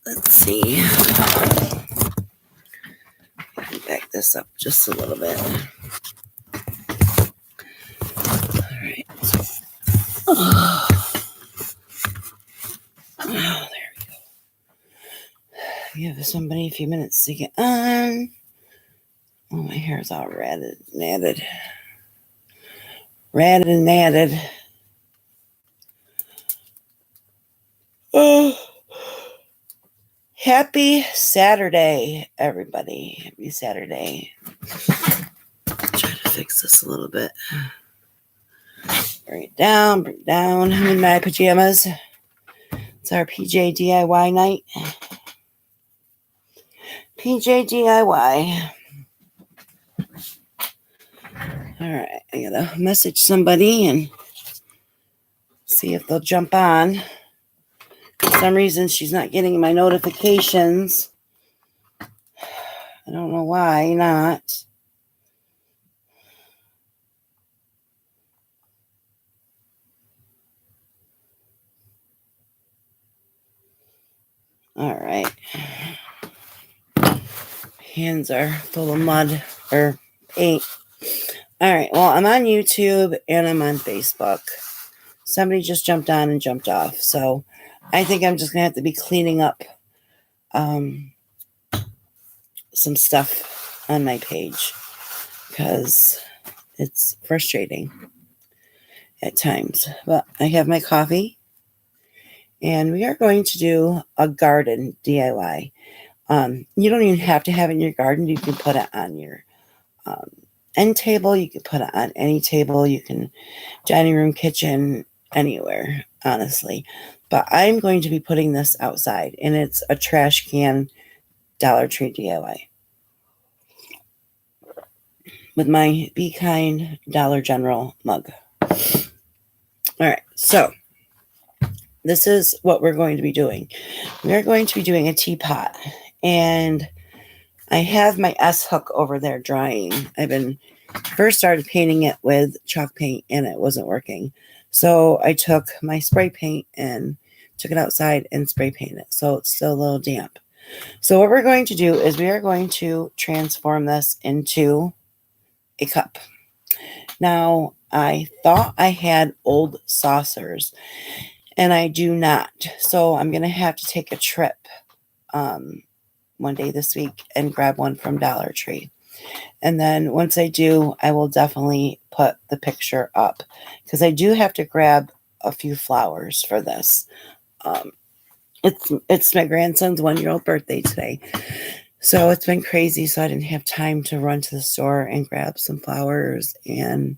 Let's see. Back this up just a little bit. All right. Oh, there we go. Give somebody a few minutes to get on. Oh, my hair's all ratted and natted. Ratted and natted. Oh. Happy Saturday, everybody. Happy Saturday. Try to fix this a little bit. Bring it down. I'm in my pajamas. It's our PJ DIY night. PJ DIY. All right. I gotta message somebody and see if they'll jump on. For some reason, she's not getting my notifications. I don't know why not. All right. Hands are full of mud or paint. All right. Well, I'm on YouTube and I'm on Facebook. Somebody just jumped on and jumped off. So I think I'm just going to have to be cleaning up some stuff on my page because it's frustrating at times. But I have my coffee and we are going to do a garden DIY. You don't even have to have it in your garden. You can put it on your end table. You can put it on any table. You can dining room, kitchen, anywhere, honestly. But I'm going to be putting this outside, and it's a trash can Dollar Tree DIY with my Be Kind Dollar General mug. All right, so this is what we're going to be doing. We're going to be doing a teapot, and I have my S-hook over there drying. First started painting it with chalk paint, and it wasn't working. So I took my spray paint and took it outside and spray painted it. So it's still a little damp. So what we're going to do is we are going to transform this into a cup. Now, I thought I had old saucers, and I do not. So I'm going to have to take a trip one day this week and grab one from Dollar Tree. And then once I do, I will definitely put the picture up because I do have to grab a few flowers for this. It's my grandson's 1-year-old birthday today. So it's been crazy. So I didn't have time to run to the store and grab some flowers and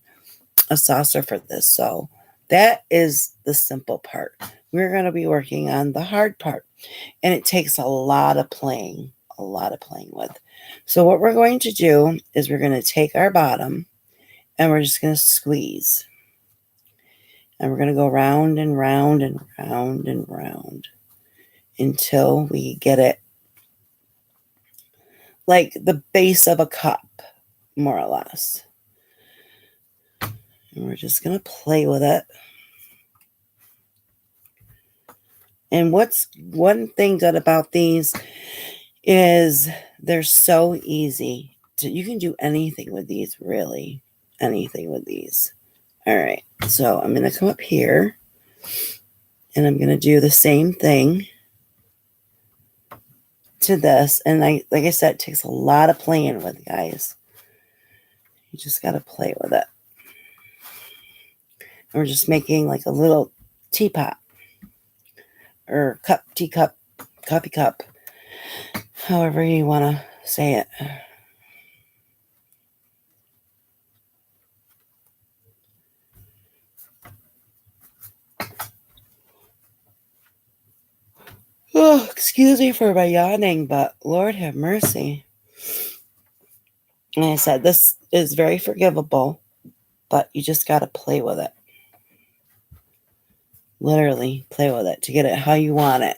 a saucer for this. So that is the simple part. We're going to be working on the hard part. And it takes a lot of playing with. So what we're going to do is we're going to take our bottom and we're just going to squeeze. And we're going to go round and round and round and round until we get it like the base of a cup, more or less. And we're just going to play with it. And what's one thing good about these is they're so easy. You can do anything with these, really. Anything with these. All right. So I'm going to come up here and I'm going to do the same thing to this. And like I said, it takes a lot of playing with, guys. You just got to play with it. And we're just making like a little teapot or cup, teacup, coffee cup. However you want to say it. Oh, excuse me for my yawning, but Lord have mercy. Like I said, this is very forgivable, but you just got to play with it. Literally play with it to get it how you want it.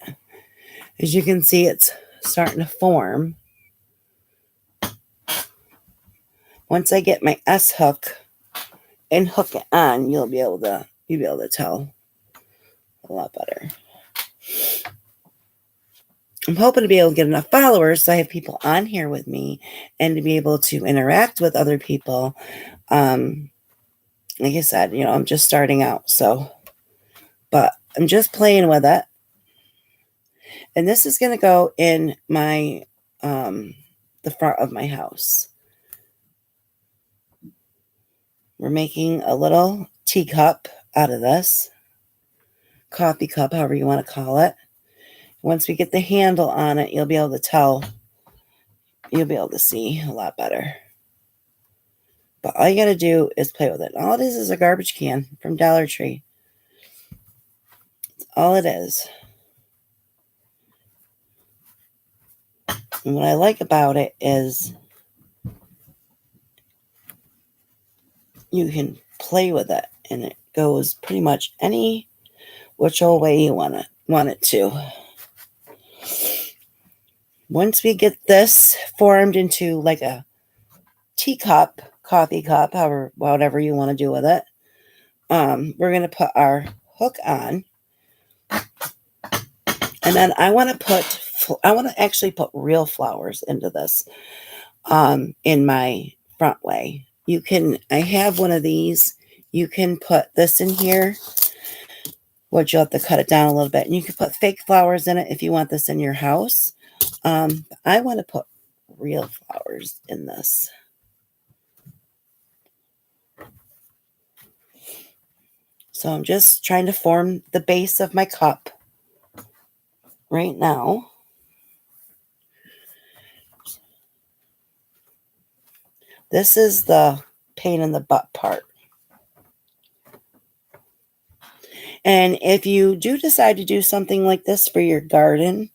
As you can see, it's starting to form. Once I get my S hook and hook it on, you'll be able to tell a lot better. I'm hoping to be able to get enough followers so I have people on here with me and to be able to interact with other people. Like I said, I'm just starting out, but I'm just playing with it. And this is going to go in my, the front of my house. We're making a little teacup out of this. Coffee cup, however you want to call it. Once we get the handle on it, you'll be able to tell. You'll be able to see a lot better. But all you got to do is play with it. All it is a garbage can from Dollar Tree. That's all it is. And what I like about it is you can play with it, and it goes pretty much any which old way you want it to. Once we get this formed into like a teacup, coffee cup, however, whatever you want to do with it, we're going to put our hook on. And then I want to actually put real flowers into this in my front way. I have one of these. You can put this in here, which you'll have to cut it down a little bit. And you can put fake flowers in it if you want this in your house. I want to put real flowers in this. So I'm just trying to form the base of my cup right now. This is the pain in the butt part. And if you do decide to do something like this for your garden,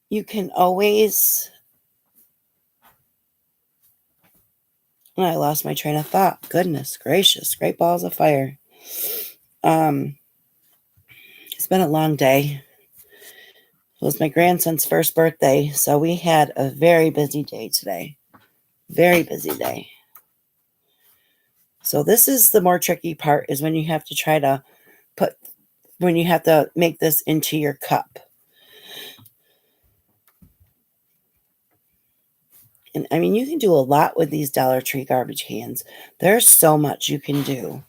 you can always... I lost my train of thought. Goodness gracious, great balls of fire. It's been a long day. It was my grandson's first birthday, so we had a very busy day today. Very busy day. So this is the more tricky part, is when you have to make this into your cup. And I mean, you can do a lot with these Dollar Tree garbage cans. There's so much you can do.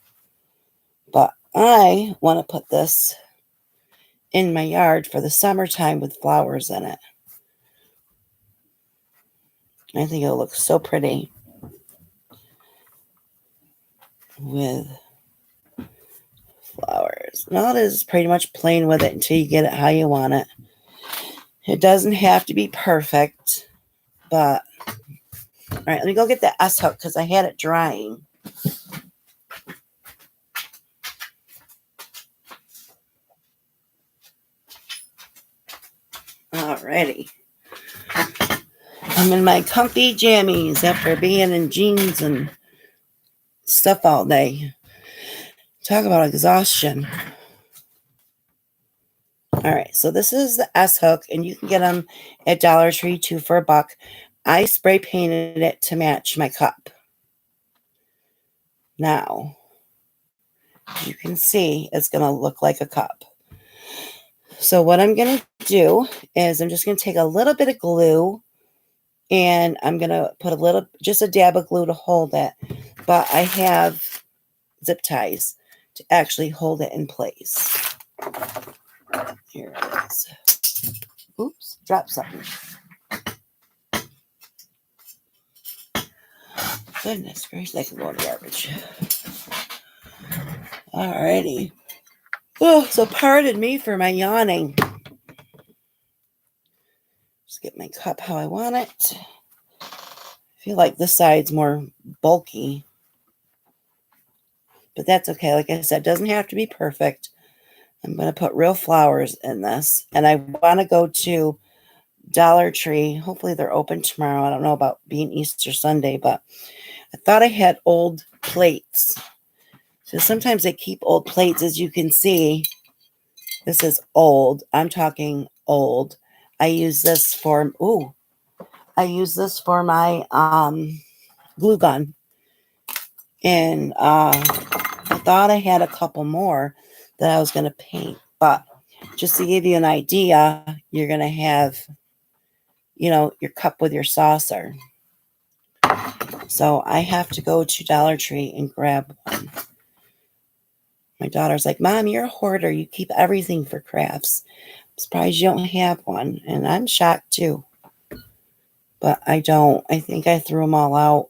But I want to put this in my yard for the summertime with flowers in it. I think it'll look so pretty with flowers. And all it is pretty much playing with it until you get it how you want it. It doesn't have to be perfect, but... All right, let me go get the S-hook because I had it drying. Alrighty. I'm in my comfy jammies after being in jeans and stuff all day. Talk about exhaustion. All right, so this is the S-hook, and you can get them at Dollar Tree 2 for $1. I spray painted it to match my cup. Now, you can see it's going to look like a cup. So what I'm going to do is I'm just going to take a little bit of glue, and I'm going to put just a dab of glue to hold it. But I have zip ties to actually hold it in place. Here it is. Oops, dropped something. Goodness gracious, I can go in the garbage. Alrighty. Oh, so pardon me for my yawning. Just get my cup how I want it. I feel like this side's more bulky. But that's okay. Like I said, it doesn't have to be perfect. I'm going to put real flowers in this. And I want to go to Dollar Tree. Hopefully they're open tomorrow. I don't know about being Easter Sunday, but I thought I had old plates. So sometimes they keep old plates, as you can see. This is old. I'm talking old. I use this for my glue gun. And I thought I had a couple more that I was going to paint, but just to give you an idea, you're going to have, your cup with your saucer. So I have to go to Dollar Tree and grab one. My daughter's like, Mom, you're a hoarder. You keep everything for crafts. I'm surprised you don't have one. And I'm shocked too. But I don't. I think I threw them all out.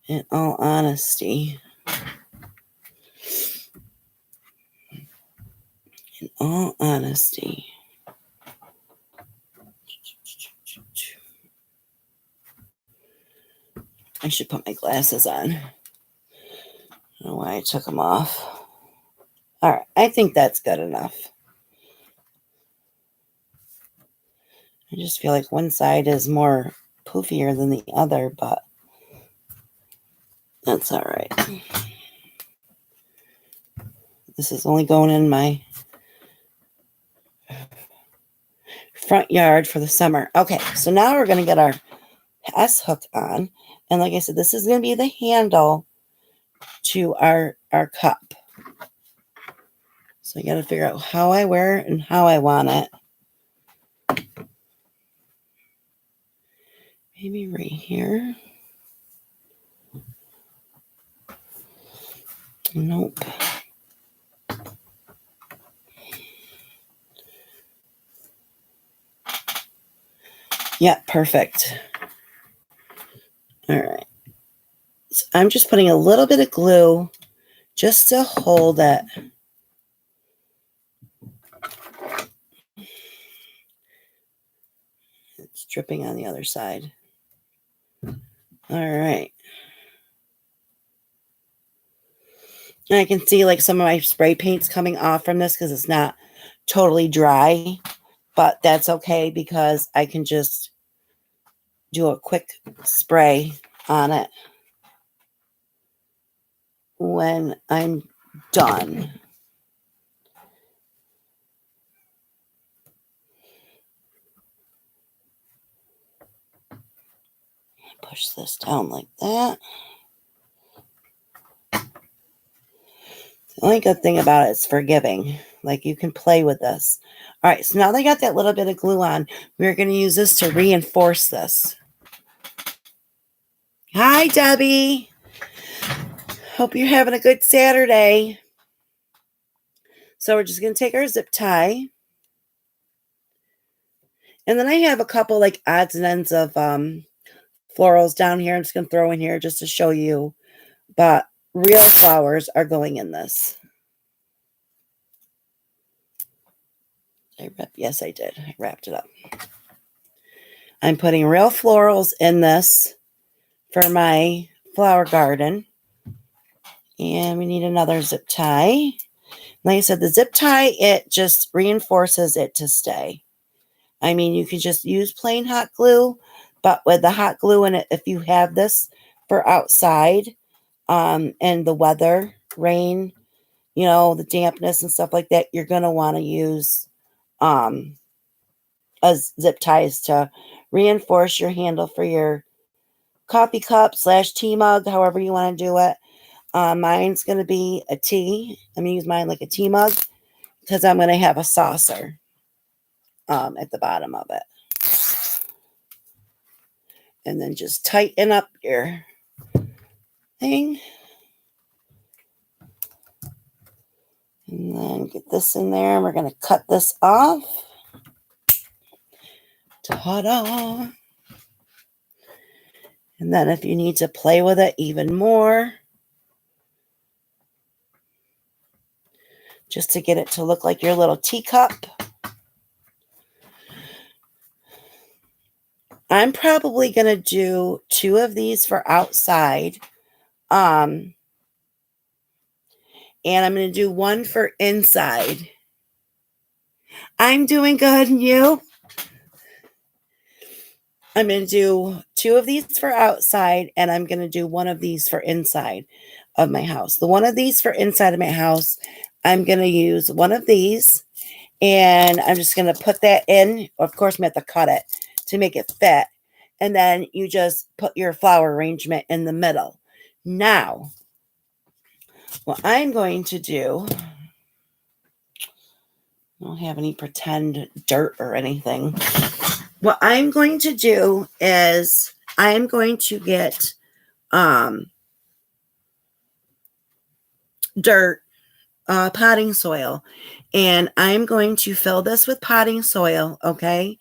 In all honesty. I should put my glasses on. I don't know why I took them off. All right. I think that's good enough. I just feel like one side is more poofier than the other, but that's all right. This is only going in my front yard for the summer. Okay, so now we're going to get our S hook on. And like I said, this is going to be the handle to our cup. So I got to figure out how I wear it and how I want it. Maybe right here. Nope. Yeah, perfect. All right. So I'm just putting a little bit of glue just to hold it. It's dripping on the other side. All right. And I can see like some of my spray paint's coming off from this because it's not totally dry. But that's okay because I can just do a quick spray on it when I'm done. Push this down like that. The only good thing about it is forgiving. Like you can play with this. All right, so now that I got that little bit of glue on, we're going to use this to reinforce this. Hi, Debbie. Hope you're having a good Saturday. So we're just going to take our zip tie. And then I have a couple like odds and ends of florals down here. I'm just going to throw in here just to show you. But real flowers are going in this. Yes, I did. I wrapped it up. I'm putting real florals in this for my flower garden. And we need another zip tie. Like I said, the zip tie, it just reinforces it to stay. I mean, you can just use plain hot glue, but with the hot glue in it, if you have this for outside and the weather, rain, the dampness and stuff like that, you're going to want to use zip ties to reinforce your handle for your coffee cup / tea mug, however you want to do it. Mine's going to be a tea. I'm going to use mine like a tea mug because I'm going to have a saucer at the bottom of it. And then just tighten up your thing. And then get this in there. And we're going to cut this off. Ta-da! And then if you need to play with it even more, just to get it to look like your little teacup, I'm probably going to do 2 of these for outside. And I'm going to do 1 for inside. I'm doing good, and you? I'm going to do 2 of these for outside, and I'm going to do 1 of these for inside of my house. The 1 of these for inside of my house, I'm going to use 1 of these, and I'm just going to put that in. Of course, I'm going to have to cut it to make it fit. And then you just put your flower arrangement in the middle. Now, what I'm going to do I don't have any pretend dirt or anything. What I'm going to do is I'm going to get dirt, potting soil, and I'm going to fill this with potting soil, okay?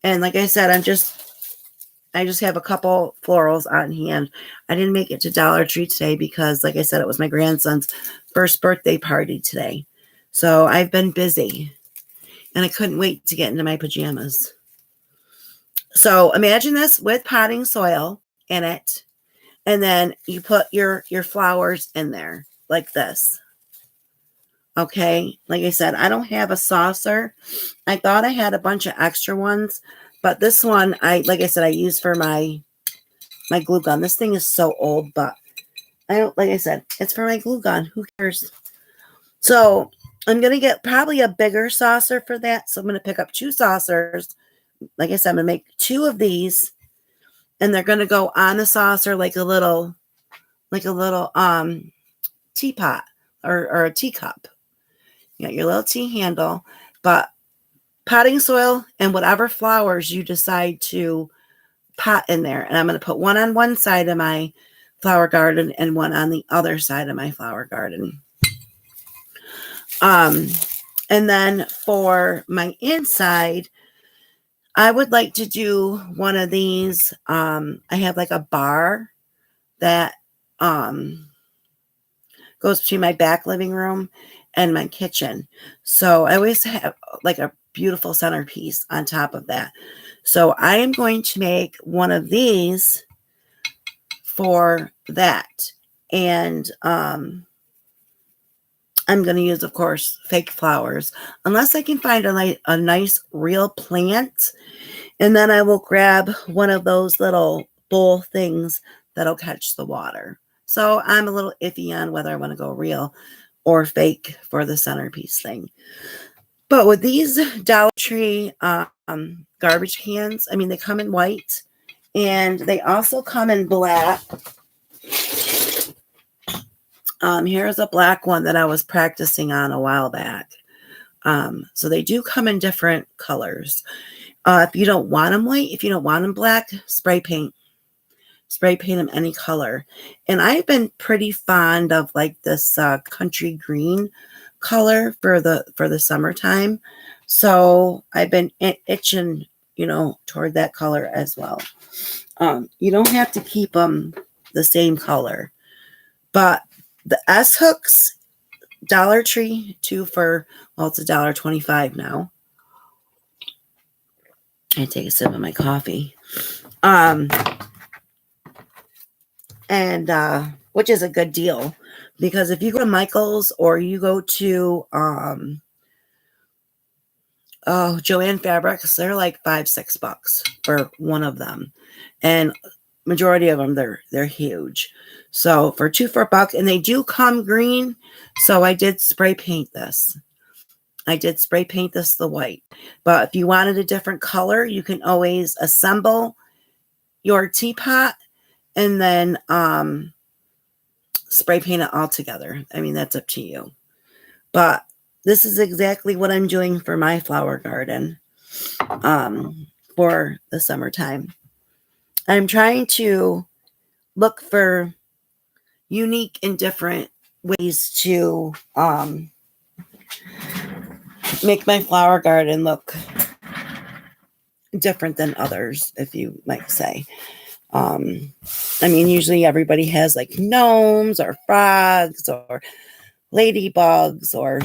And like I said, I just have a couple florals on hand. I didn't make it to Dollar Tree today because, like I said, it was my grandson's first birthday party today. So I've been busy, and I couldn't wait to get into my pajamas. So imagine this with potting soil in it, and then you put your flowers in there like this. Okay, like I said, I don't have a saucer. I thought I had a bunch of extra ones, but this one, like I said, I use for my glue gun. This thing is so old, but I don't, like I said, it's for my glue gun. Who cares? So I'm going to get probably a bigger saucer for that. So I'm going to pick up 2 saucers. Like I said, I'm going to make 2 of these, and they're going to go on the saucer like a little teapot or a teacup. You got your little tea handle, but potting soil and whatever flowers you decide to pot in there. And I'm going to put one on one side of my flower garden and one on the other side of my flower garden. And then for my inside, I would like to do one of these. I have like a bar that goes between my back living room and my kitchen. So I always have like a beautiful centerpiece on top of that. So I am going to make one of these for that. And I'm going to use, of course, fake flowers, unless I can find a nice real plant. And then I will grab one of those little bowl things that'll catch the water. So I'm a little iffy on whether I want to go real or fake for the centerpiece thing. But with these Dollar Tree garbage cans, I mean, they come in white and they also come in black. Here's a black one that I was practicing on a while back. So they do come in different colors. If you don't want them white, if you don't want them black, spray paint them any color. And I've been pretty fond of like this country green color for the summertime. So I've been itching, toward that color as well. You don't have to keep them the same color, but the S hooks, Dollar Tree, 2 for, well, it's $1.25 now. I take a sip of my coffee. And which is a good deal, because if you go to Michael's or you go to Joann Fabrics, they're like $5-6 for one of them, and majority of them they're huge. So for 2 for $1, and they do come green. So I did spray paint this. The white. But if you wanted a different color, you can always assemble your teapot and then spray paint it all together. I mean, that's up to you. But this is exactly what I'm doing for my flower garden for the summertime. I'm trying to look for unique and different ways to make my flower garden look different than others, if you might say. I mean, usually everybody has like gnomes or frogs or ladybugs, or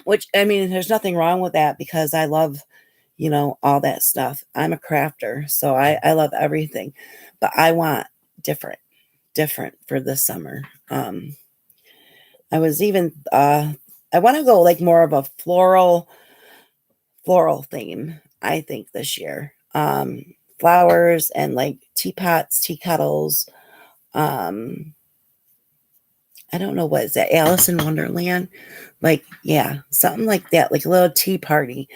which, I mean, there's nothing wrong with that because I love, all that stuff. I'm a crafter, so I love everything, but I want different for this summer. I was even, I want to go like more of a floral theme, I think, this year. Flowers and like teapots, tea kettles. I don't know, what is that, Alice in Wonderland? Like, yeah, something like that, like a little tea party.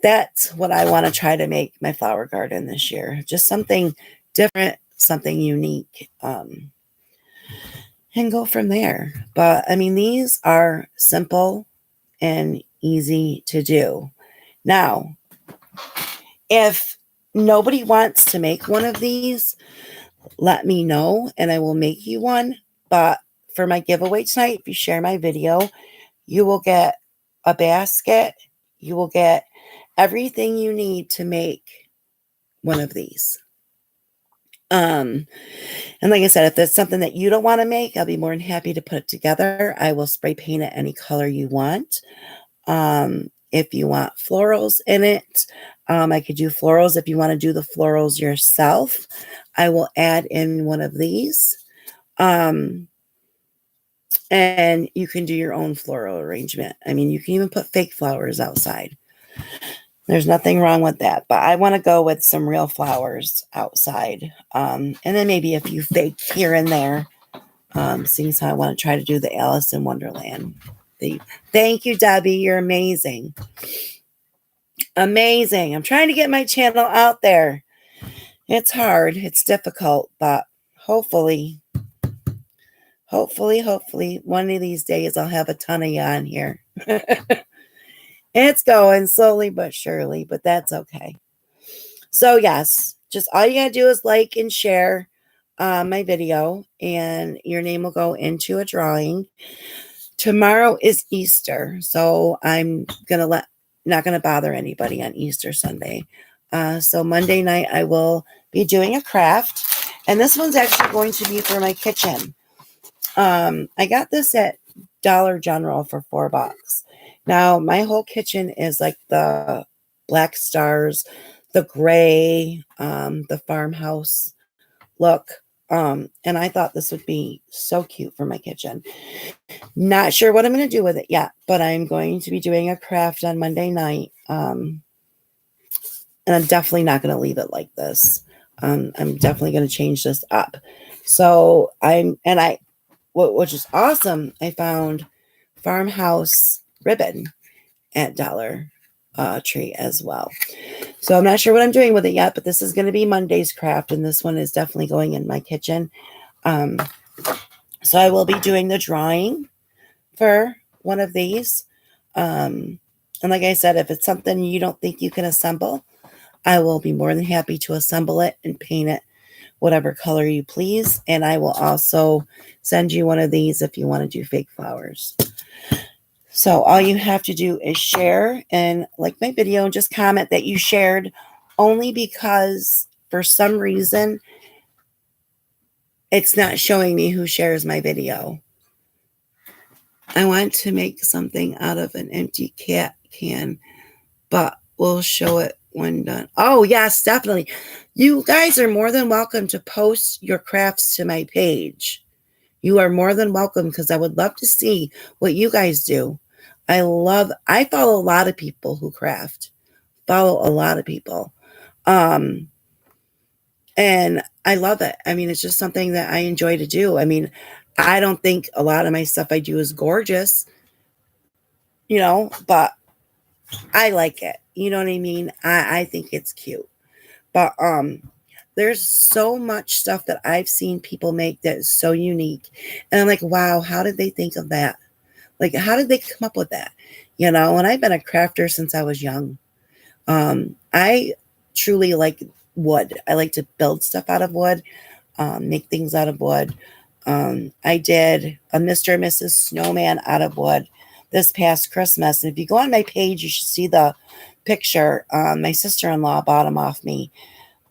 That's what I want to try to make my flower garden this year. Just something different, something unique, and go from there. But I mean, these are simple and easy to do. Now, if nobody wants to make one of these, let me know and I will make you one. But for my giveaway tonight, if you share my video, you will get a basket. You will get everything you need to make one of these. And like I said, if there's something that you don't want to make, I'll be more than happy to put it together. I will spray paint it any color you want. If you want florals in it, I could do florals. If you want to do the florals yourself, I will add in one of these. And you can do your own floral arrangement. I mean, you can even put fake flowers outside. There's nothing wrong with that. But I want to go with some real flowers outside. And then maybe a few fake here and there. Seeing as how I want to try to do the Alice in Wonderland theme. Thank you, Debbie. You're amazing. Amazing. I'm trying to get my channel out there. It's hard. It's difficult. But hopefully, one of these days I'll have a ton of you on here. It's going slowly but surely, but that's okay. So yes, just all you gotta do is like and share my video, and your name will go into a drawing. Tomorrow is Easter, so I'm not gonna bother anybody on Easter Sunday. So Monday night I will be doing a craft, and this one's actually going to be for my kitchen. I got this at Dollar General for $4. Now, my whole kitchen is like the black stars, the gray, the farmhouse look. And I thought this would be so cute for my kitchen. Not sure what I'm going to do with it yet, but I'm going to be doing a craft on Monday night. And I'm definitely not going to leave it like this. I'm definitely going to change this up. So which is awesome, I found farmhouse ribbon at Dollar Tree as well. So I'm not sure what I'm doing with it yet, but this is going to be Monday's craft, and this one is definitely going in my kitchen. So I will be doing the drawing for one of these. And like I said, if it's something you don't think you can assemble, I will be more than happy to assemble it and paint it whatever color you please. And I will also send you one of these if you want to do fake flowers. So all you have to do is share and like my video and just comment that you shared, only because for some reason it's not showing me who shares my video. I want to make something out of an empty cat can, but we'll show it when done. Oh, yes, definitely. You guys are more than welcome to post your crafts to my page. You are more than welcome, because I would love to see what you guys do. I follow a lot of people who craft. Follow a lot of people. And I love it. I mean, it's just something that I enjoy to do. I mean, I don't think a lot of my stuff I do is gorgeous, but I like it. You know what I mean? I think it's cute. But there's so much stuff that I've seen people make that is so unique. And I'm like, wow, how did they think of that? Like, how did they come up with that? And I've been a crafter since I was young. I truly like wood. I like to build stuff out of wood, make things out of wood. I did a Mr. and Mrs. Snowman out of wood this past Christmas. And if you go on my page, you should see the picture. My sister-in-law bought them off me.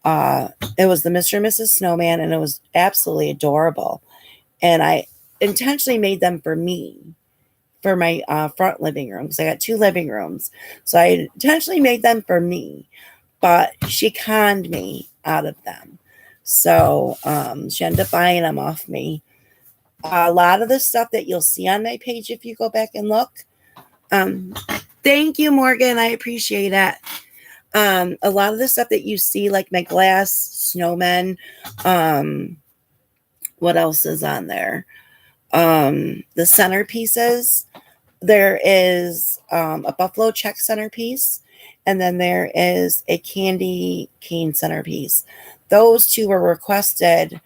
It was the Mr. and Mrs. Snowman, and it was absolutely adorable. And I intentionally made them for me, for my front living room, because I got 2 living rooms. So I intentionally made them for me, but she conned me out of them. So she ended up buying them off me. A lot of the stuff that you'll see on my page, if you go back and look, thank you, Morgan. I appreciate it. A lot of the stuff that you see, like my glass snowmen, what else is on there? The centerpieces. There is a buffalo check centerpiece, and then there is a candy cane centerpiece. Those 2 were requested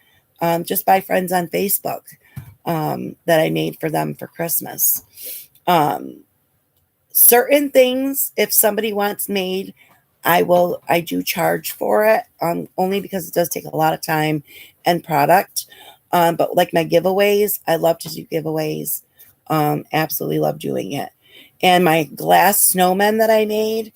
just by friends on Facebook that I made for them for Christmas. certain things, if somebody wants made, I do charge for it, only because it does take a lot of time and product. But like my giveaways, I love to do giveaways. Absolutely love doing it. And my glass snowmen that I made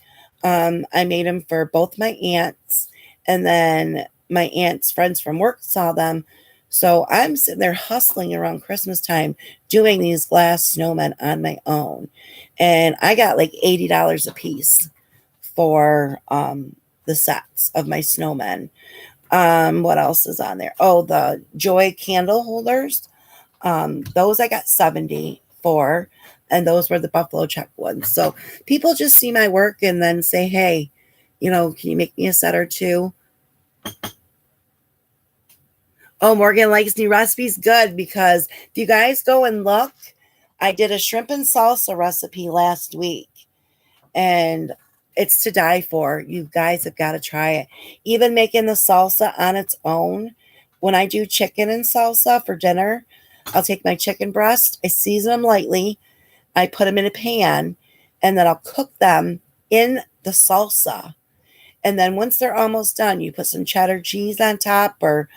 them for both my aunts, and then my aunt's friends from work saw them. So I'm sitting there hustling around Christmas time doing these glass snowmen on my own. And I got like $80 a piece for the sets of my snowmen. What else is on there? Oh, the Joy candle holders. Those I got 70 for, and those were the buffalo check ones. So people just see my work and then say, hey, can you make me a set or two? Oh, Morgan likes new recipes. Good, because if you guys go and look, I did a shrimp and salsa recipe last week, and it's to die for. You guys have got to try it. Even making the salsa on its own. When I do chicken and salsa for dinner, I'll take my chicken breast, I season them lightly, I put them in a pan, and then I'll cook them in the salsa. And then once they're almost done, you put some cheddar cheese on top, or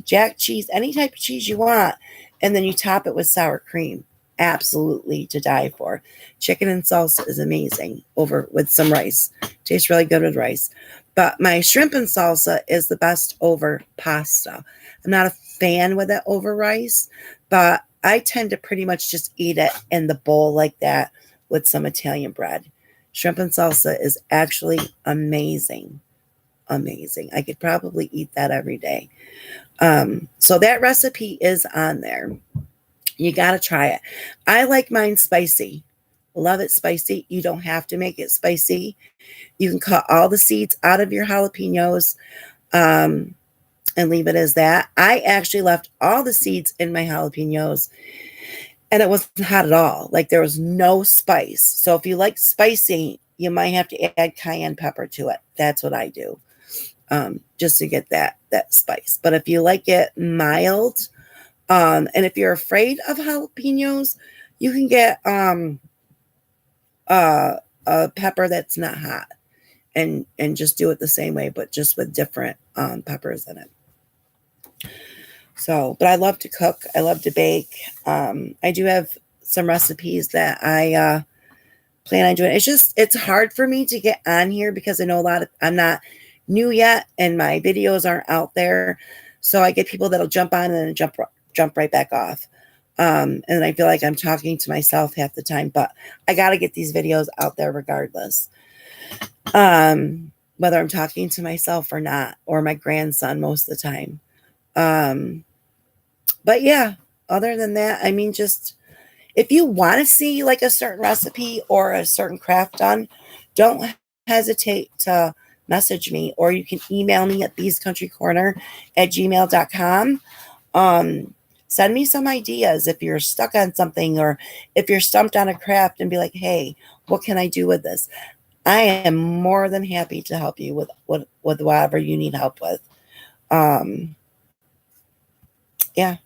jack cheese, any type of cheese you want, and then you top it with sour cream. Absolutely to die for. Chicken and salsa is amazing over with some rice. Tastes really good with rice. But my shrimp and salsa is the best over pasta. I'm not a fan with it over rice, but I tend to pretty much just eat it in the bowl like that with some Italian bread. Shrimp and salsa is actually amazing. Amazing. I could probably eat that every day. So that recipe is on there. You got to try it. I like mine spicy. Love it spicy. You don't have to make it spicy. You can cut all the seeds out of your jalapenos and leave it as that. I actually left all the seeds in my jalapenos, and it wasn't hot at all. Like, there was no spice. So if you like spicy, you might have to add cayenne pepper to it. That's what I do, just to get that spice. But if you like it mild, and if you're afraid of jalapenos, you can get a pepper that's not hot, and just do it the same way, but just with different peppers in it. So, but I love to cook. I love to bake. I do have some recipes that I plan on doing. It's hard for me to get on here because I know I'm not new yet, and my videos aren't out there. So I get people that'll jump on and then jump right back off. And I feel like I'm talking to myself half the time, but I got to get these videos out there regardless. Whether I'm talking to myself or not, or my grandson most of the time. But yeah, other than that, I mean, just if you want to see like a certain recipe or a certain craft done, don't hesitate to message me, or you can email me at beescountrycorner@gmail.com. Send me some ideas if you're stuck on something, or if you're stumped on a craft and be like, hey, what can I do with this? I am more than happy to help you with whatever you need help with. Yeah,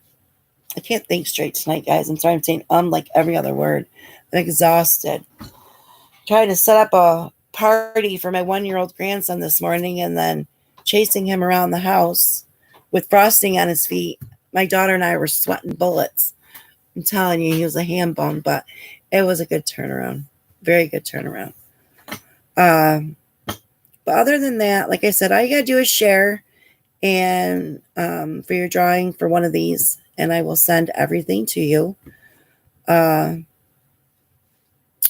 I can't think straight tonight, guys. I'm sorry, I'm saying like every other word. I'm exhausted. Trying to set up a party for my 1-year-old grandson this morning, and then chasing him around the house with frosting on his feet. My daughter and I were sweating bullets. I'm telling you, he was a ham bone, but it was a good turnaround. Very good turnaround. But other than that, like I said, all you got to do is share and for your drawing for one of these, and I will send everything to you.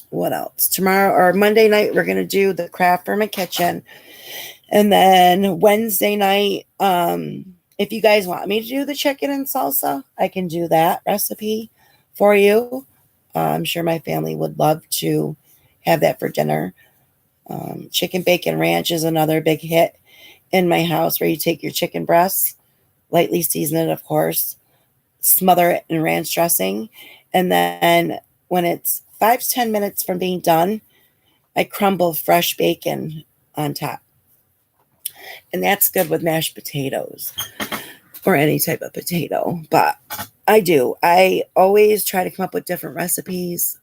What else? Tomorrow or Monday night, we're going to do the craft for my kitchen. And then Wednesday night, if you guys want me to do the chicken and salsa, I can do that recipe for you. I'm sure my family would love to have that for dinner. Chicken bacon ranch is another big hit in my house, where you take your chicken breasts, lightly season it, of course, smother it in ranch dressing, and then when it's 5 to 10 minutes from being done, I crumble fresh bacon on top. And that's good with mashed potatoes or any type of potato. But I always try to come up with different recipes.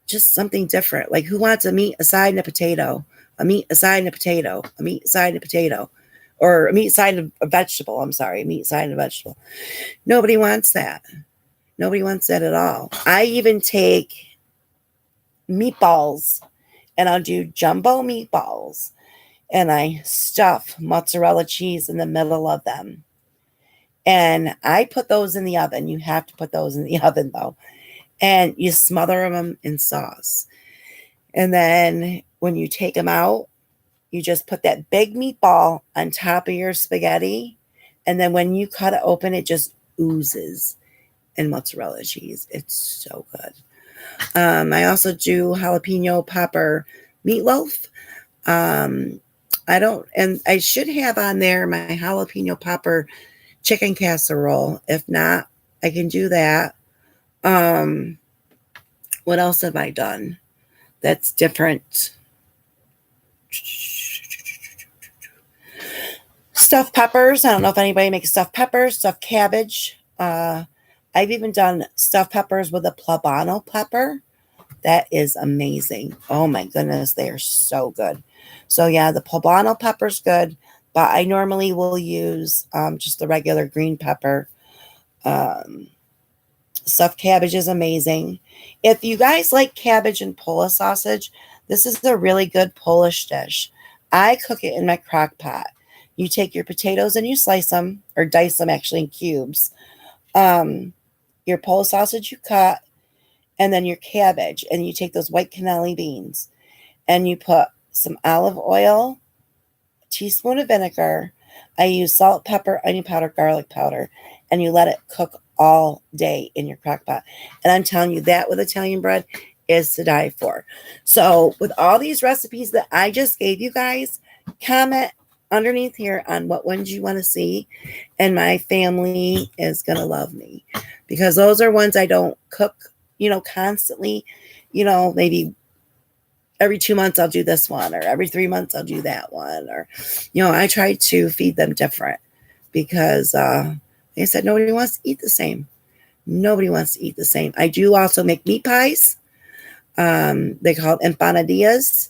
just something different. Like, who wants a meat, a side, and a potato? A meat, a side, and a potato. A meat, a side, and a potato. Or a meat side and a vegetable. I'm sorry, a meat side and a vegetable. Nobody wants that. Nobody wants that at all. I even take meatballs and I'll do jumbo meatballs and I stuff mozzarella cheese in the middle of them. And I put those in the oven. You have to put those in the oven though. And you smother them in sauce. And then when you take them out, you just put that big meatball on top of your spaghetti. And then when you cut it open, it just oozes in mozzarella cheese. It's so good. I also do jalapeno popper meatloaf. I should have on there my jalapeno popper chicken casserole. If not, I can do that. What else have I done that's different? Stuffed peppers. I don't know if anybody makes stuffed peppers, stuffed cabbage. I've even done stuffed peppers with a poblano pepper. That is amazing. Oh my goodness, they are so good. So yeah, the poblano pepper's good, but I normally will use just the regular green pepper. Stuffed cabbage is amazing. If you guys like cabbage and Polish sausage, this is a really good Polish dish. I cook it in my crock pot. You take your potatoes and you slice them, or dice them actually in cubes. Your Polish sausage you cut, and then your cabbage, and you take those white cannelli beans, and you put some olive oil, a teaspoon of vinegar. I use salt, pepper, onion powder, garlic powder, and you let it cook all day in your crock pot. And I'm telling you, that with Italian bread is to die for. So with all these recipes that I just gave you guys, comment underneath here on what ones you want to see, and my family is going to love me, because those are ones I don't cook, constantly. Maybe every 2 months I'll do this one, or every 3 months I'll do that one, or I try to feed them different, because like I said, nobody wants to eat the same. Nobody wants to eat the same. I do also make meat pies. They call it empanadillas.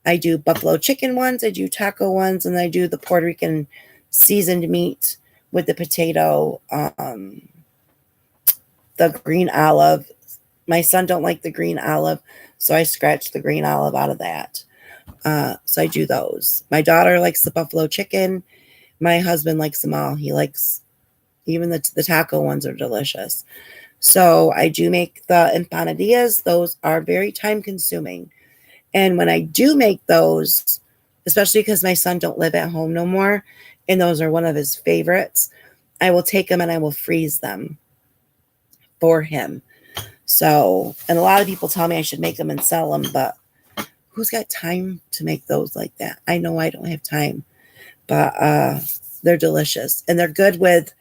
I do buffalo chicken ones, I do taco ones, and I do the Puerto Rican seasoned meat with the potato, the green olive. My son don't like the green olive, so I scratch the green olive out of that. So I do those. My daughter likes the buffalo chicken. My husband likes them all. He likes, even the taco ones are delicious. So I do make the empanadillas. Those are very time consuming. And when I do make those, especially because my son don't live at home no more, and those are one of his favorites, I will take them and I will freeze them for him. So, and a lot of people tell me I should make them and sell them, but who's got time to make those like that? I know I don't have time, but they're delicious. And they're good with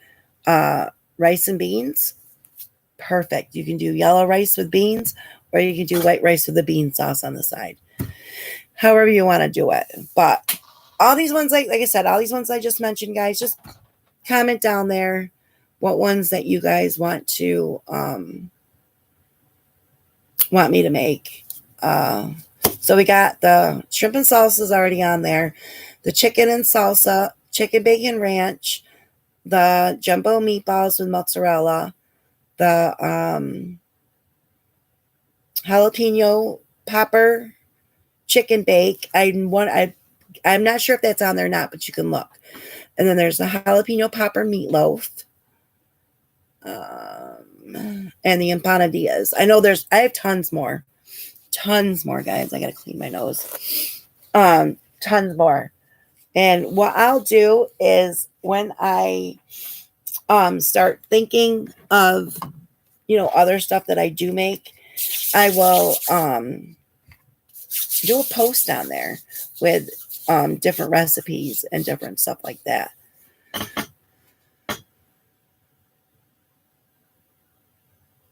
rice and beans. Perfect. You can do yellow rice with beans, or you can do white rice with the bean sauce on the side. However you want to do it. But all these ones, like I said, all these ones I just mentioned, guys, just comment down there what ones that you guys want to want me to make. So we got the shrimp and salsa is already on there, the chicken and salsa, chicken bacon ranch, the jumbo meatballs with mozzarella, the jalapeno popper chicken bake. I'm not sure if that's on there or not, but you can look. And then there's the jalapeno popper meatloaf, and the empanadillas. I have tons more, guys. I gotta clean my nose. Tons more. And what I'll do is, when I start thinking of other stuff that I do make, I will do a post on there with different recipes and different stuff like that.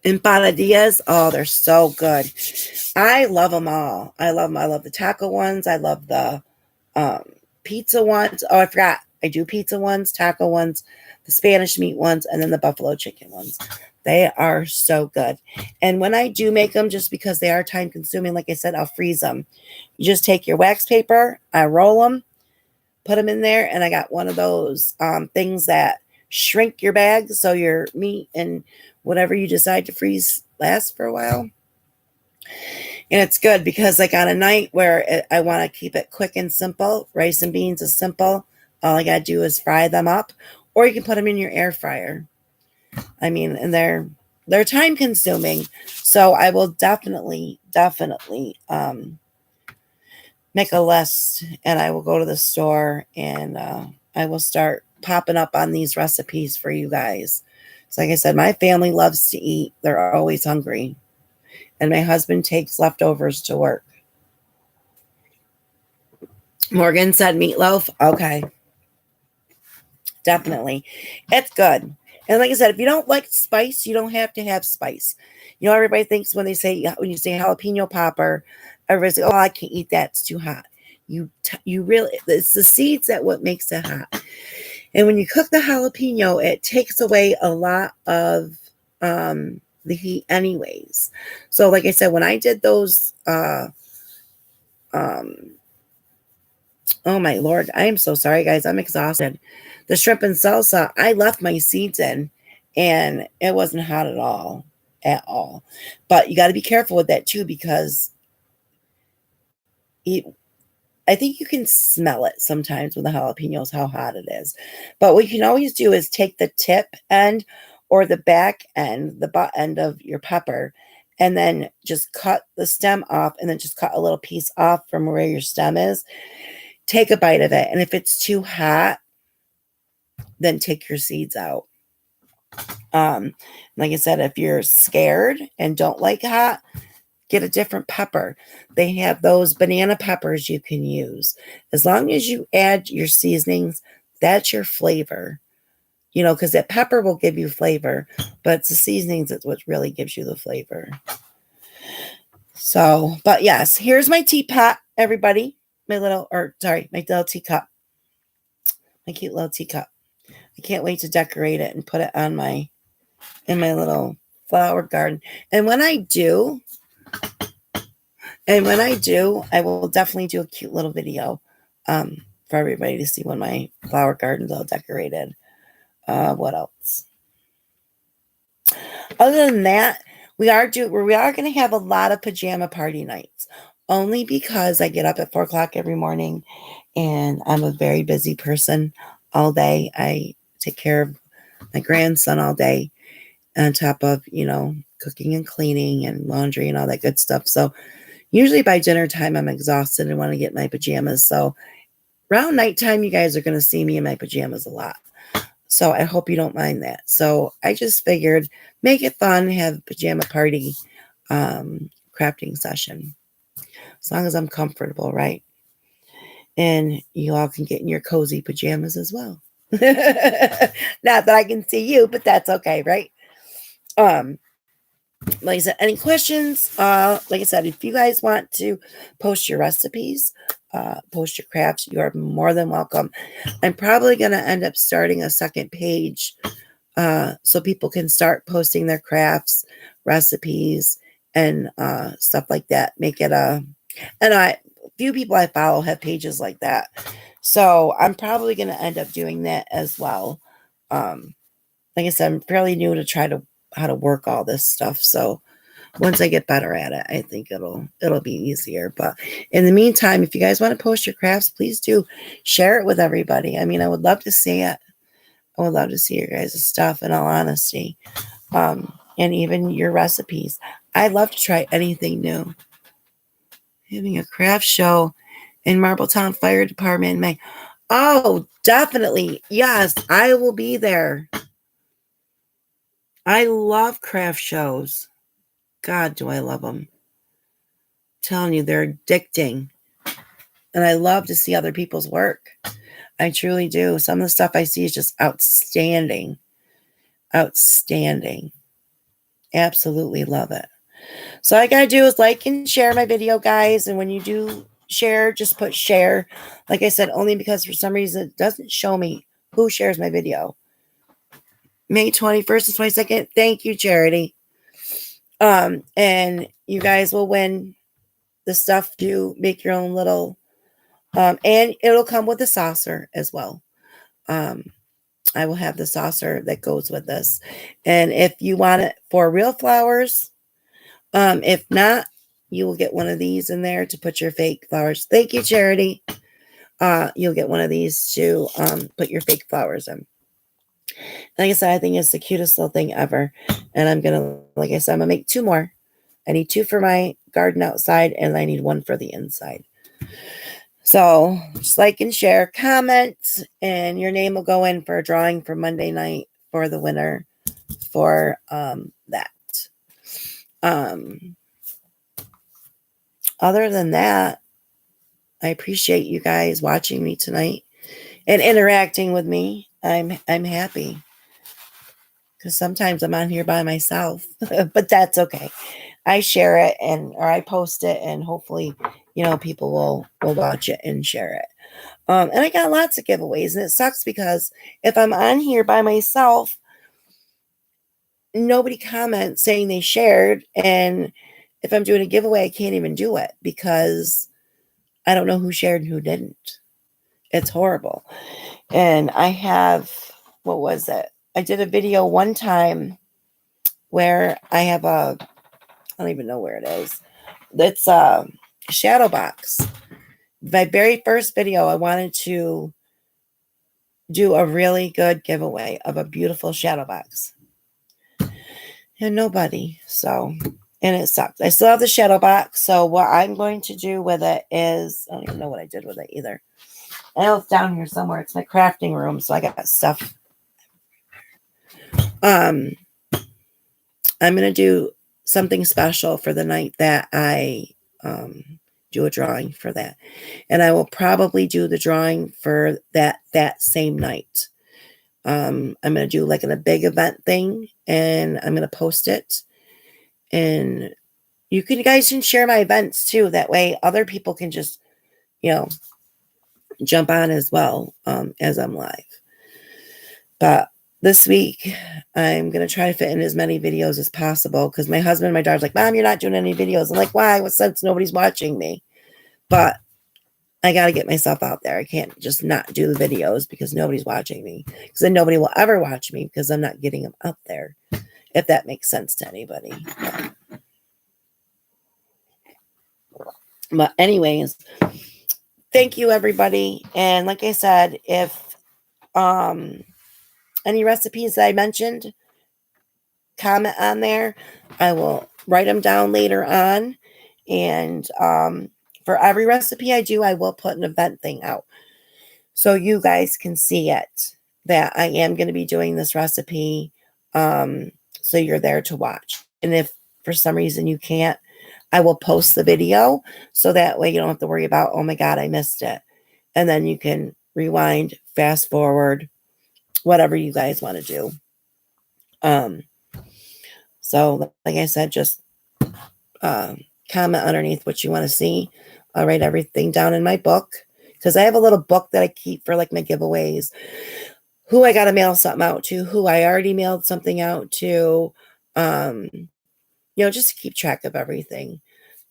Empanadillas, oh, they're so good. I love them all. I love them. I love the taco ones. I love the pizza ones. Oh, I forgot. I do pizza ones, taco ones, the Spanish meat ones, and then the buffalo chicken ones. They are so good. And when I do make them, just because they are time consuming, like I said, I'll freeze them. You just take your wax paper, I roll them, put them in there, and I got one of those things that shrink your bag so your meat and whatever you decide to freeze lasts for a while. And it's good because, like, on a night where I want to keep it quick and simple, rice and beans is simple. All I got to do is fry them up, or you can put them in your air fryer. I mean, and they're time consuming, so I will definitely make a list, and I will go to the store, and I will start popping up on these recipes for you guys. So, like I said, my family loves to eat. They're always hungry. And my husband takes leftovers to work. Morgan said meatloaf. Okay. Definitely. It's good. And like I said, if you don't like spice, you don't have to have spice. You know, everybody thinks when you say jalapeno popper, everybody's like, oh, I can't eat that. It's too hot. You really, it's the seeds that what makes it hot. And when you cook the jalapeno, it takes away a lot of the heat anyways. So like I said, when I did those oh my Lord, I am so sorry guys, I'm exhausted. The shrimp and salsa, I left my seeds in and it wasn't hot at all. At all. But you got to be careful with that too, because I think you can smell it sometimes with the jalapenos, how hot it is. But what you can always do is take the tip end or the back end, the butt end of your pepper, and then just cut the stem off, and then just cut a little piece off from where your stem is. Take a bite of it. And if it's too hot, then take your seeds out. Like I said, if you're scared and don't like hot, get a different pepper. They have those banana peppers you can use. As long as you add your seasonings, that's your flavor. You know, because that pepper will give you flavor, but it's the seasonings that's what really gives you the flavor. So, but yes, here's my teapot, everybody. My little teacup. My cute little teacup. I can't wait to decorate it and put it on in my little flower garden. And when I do, I will definitely do a cute little video for everybody to see when my flower garden's all decorated. What else? Other than that, we are going to have a lot of pajama party nights, only because I get up at 4:00 every morning, and I'm a very busy person all day. I take care of my grandson all day, on top of cooking and cleaning and laundry and all that good stuff. So usually by dinner time, I'm exhausted and want to get my pajamas. So around nighttime, you guys are going to see me in my pajamas a lot. So I hope you don't mind that. So I just figured, make it fun, have a pajama party crafting session. As long as I'm comfortable, right? And you all can get in your cozy pajamas as well. Not that I can see you, but that's okay, right? Like I said, any questions? Like I said, if you guys want to post your recipes, post your crafts, you are more than welcome. I'm probably going to end up starting a second page so people can start posting their crafts, recipes, and stuff like that. Make it a few people I follow have pages like that. So I'm probably going to end up doing that as well. Like I said, I'm fairly new to how to work all this stuff. So once I get better at it, I think it'll be easier. But in the meantime, if you guys want to post your crafts, please do share it with everybody. I mean, I would love to see it. I would love to see your guys' stuff, in all honesty. And even your recipes. I love to try anything new. Having a craft show in Marbletown Fire Department in May. Oh, definitely. Yes, I will be there. I love craft shows. God, do I love them. I'm telling you, they're addicting. And I love to see other people's work. I truly do. Some of the stuff I see is just outstanding. Outstanding. Absolutely love it. So all I gotta do is like and share my video, guys. And when you do share, just put share. Like I said, only because for some reason it doesn't show me who shares my video. May 21st and 22nd. Thank you, Charity. And you guys will win the stuff to make your own little, and it'll come with a saucer as well. I will have the saucer that goes with this. And if you want it for real flowers, if not, you will get one of these in there to put your fake flowers. Thank you, Charity. You'll get one of these to put your fake flowers in. Like I said, I think it's the cutest little thing ever. And I'm going to, like I said, I'm going to make 2 more. I need 2 for my garden outside, and I need 1 for the inside. So just like and share, comment, and your name will go in for a drawing for Monday night for the winner for that. Other than that, I appreciate you guys watching me tonight and interacting with me. I'm happy because sometimes I'm on here by myself, but that's okay. I share it or I post it, and hopefully, people will watch it and share it. And I got lots of giveaways, and it sucks because if I'm on here by myself, nobody comments saying they shared, and if I'm doing a giveaway, I can't even do it because I don't know who shared and who didn't. It's horrible. And I have, what was it? I did a video one time where I have I don't even know where it is. It's a shadow box. My very first video, I wanted to do a really good giveaway of a beautiful shadow box. And nobody. So, and it sucked. I still have the shadow box. So what I'm going to do with it is, I don't even know what I did with it either. I know it's down here somewhere. It's my crafting room. So I got stuff. I'm going to do something special for the night that I do a drawing for that. And I will probably do the drawing for that same night. I'm going to do like a big event thing, and I'm going to post it. And you guys can share my events too. That way other people can just, jump on as well as I'm live. But this week, I'm going to try to fit in as many videos as possible because my husband and my daughter's like, Mom, you're not doing any videos. I'm like, why? What sense? Nobody's watching me. But I got to get myself out there. I can't just not do the videos because nobody's watching me. Because then nobody will ever watch me because I'm not getting them out there, if that makes sense to anybody. But anyways, thank you, everybody. And like I said, if any recipes that I mentioned, comment on there. I will write them down later on. And for every recipe I do, I will put an event thing out so you guys can see it, that I am going to be doing this recipe, so you're there to watch. And if for some reason you can't, I will post the video so that way you don't have to worry about, oh my God, I missed it. And then you can rewind, fast forward, whatever you guys want to do. So like I said, just comment underneath what you want to see. I'll write everything down in my book because I have a little book that I keep for like my giveaways, who I got to mail something out to, who I already mailed something out to, just to keep track of everything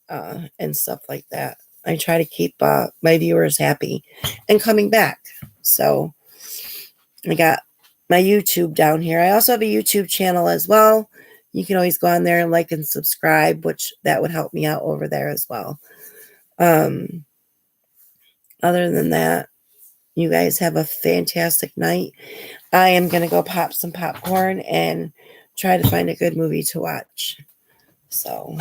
and stuff like that. I try to keep my viewers happy and coming back. So I got my YouTube down here. I also have a YouTube channel as well. You can always go on there and like and subscribe, which that would help me out over there as well. Other than that, you guys have a fantastic night. I am going to go pop some popcorn and try to find a good movie to watch. So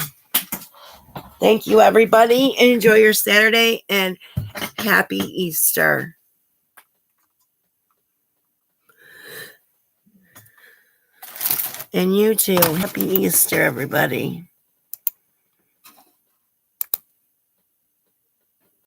thank you, everybody. Enjoy your Saturday and happy Easter. And you too. Happy Easter, everybody.